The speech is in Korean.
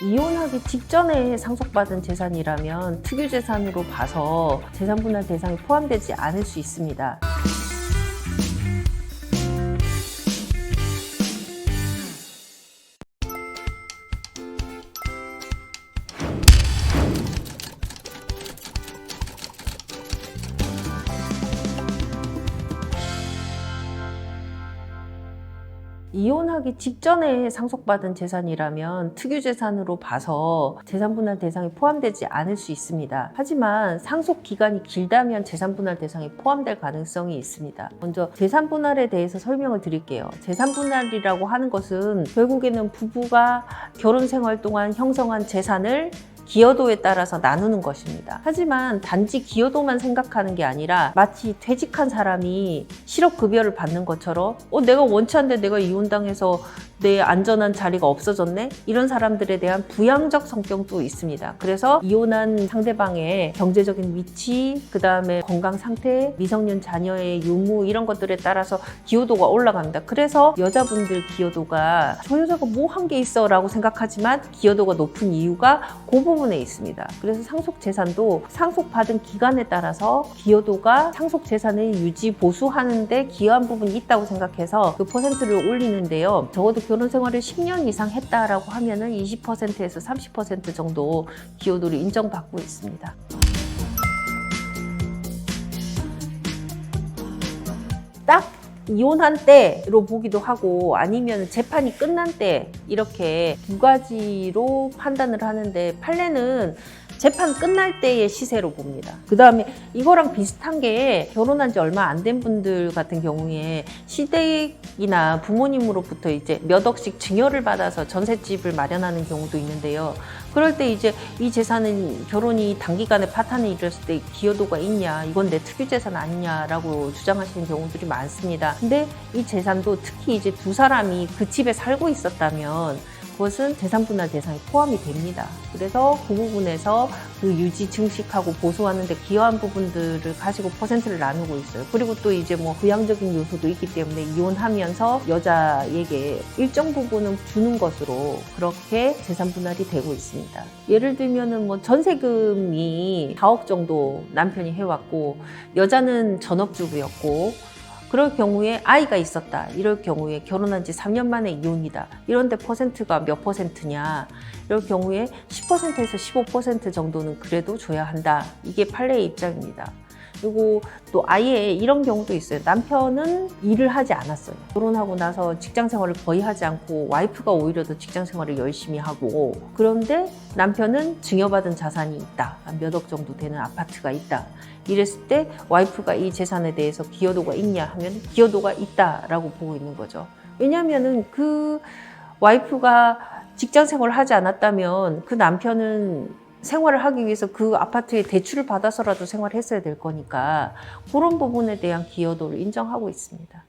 이혼하기 직전에 상속받은 재산이라면 특유재산으로 봐서 재산분할 대상에 포함되지 않을 수 있습니다. 이혼하기 직전에 상속받은 재산이라면 특유재산으로 봐서 재산분할 대상에 포함되지 않을 수 있습니다. 하지만 상속 기간이 길다면 재산분할 대상에 포함될 가능성이 있습니다. 먼저 재산분할에 대해서 설명을 드릴게요. 재산분할이라고 하는 것은 결국에는 부부가 결혼 생활 동안 형성한 재산을 기여도에 따라서 나누는 것입니다. 하지만 단지 기여도만 생각하는 게 아니라 마치 퇴직한 사람이 실업급여를 받는 것처럼 내가 원치 않는데 내가 이혼당해서 내 안전한 자리가 없어졌네? 이런 사람들에 대한 부양적 성격도 있습니다. 그래서 이혼한 상대방의 경제적인 위치, 그 다음에 건강 상태, 미성년 자녀의 유무 이런 것들에 따라서 기여도가 올라갑니다. 그래서 여자분들 기여도가 저 여자가 뭐 한 게 있어 라고 생각하지만 기여도가 높은 이유가 그 부분에 있습니다. 그래서 상속재산도 상속받은 기간에 따라서 기여도가 상속재산을 유지, 보수하는데 기여한 부분이 있다고 생각해서 그 퍼센트를 올리는데요. 적어도 결혼 생활을 10년 이상 했다라고 하면은 20%에서 30% 정도 기여도를 인정받고 있습니다. 딱 이혼한 때로 보기도 하고 아니면 재판이 끝난 때 이렇게 두 가지로 판단을 하는데 판례는 재판 끝날 때의 시세로 봅니다. 그 다음에 이거랑 비슷한 게 결혼한 지 얼마 안 된 분들 같은 경우에 시댁이나 부모님으로부터 이제 몇 억씩 증여를 받아서 전셋집을 마련하는 경우도 있는데요. 그럴 때 이제 이 재산은 결혼이 단기간에 파탄을 일었을 때 기여도가 있냐, 이건 내 특유재산 아니냐라고 주장하시는 경우들이 많습니다. 근데 이 재산도 특히 이제 두 사람이 그 집에 살고 있었다면 그것은 재산분할 대상에 포함이 됩니다. 그래서 그 부분에서 그 유지, 증식하고 보수하는 데 기여한 부분들을 가지고 퍼센트를 나누고 있어요. 그리고 또 이제 뭐 부양적인 요소도 있기 때문에 이혼하면서 여자에게 일정 부분은 주는 것으로 그렇게 재산분할이 되고 있습니다. 예를 들면은 뭐 전세금이 4억 정도 남편이 해왔고 여자는 전업주부였고 그럴 경우에 아이가 있었다. 이럴 경우에 결혼한 지 3년 만에 이혼이다. 이런데 퍼센트가 몇 퍼센트냐. 이럴 경우에 10%에서 15% 정도는 그래도 줘야 한다. 이게 판례의 입장입니다. 그리고 또 아예 이런 경우도 있어요. 남편은 일을 하지 않았어요. 결혼하고 나서 직장 생활을 거의 하지 않고 와이프가 오히려 더 직장 생활을 열심히 하고 그런데 남편은 증여받은 자산이 있다. 몇 억 정도 되는 아파트가 있다. 이랬을 때 와이프가 이 재산에 대해서 기여도가 있냐 하면 기여도가 있다라고 보고 있는 거죠. 왜냐하면은 그 와이프가 직장 생활을 하지 않았다면 그 남편은 생활을 하기 위해서 그 아파트에 대출을 받아서라도 생활을 했어야 될 거니까 그런 부분에 대한 기여도를 인정하고 있습니다.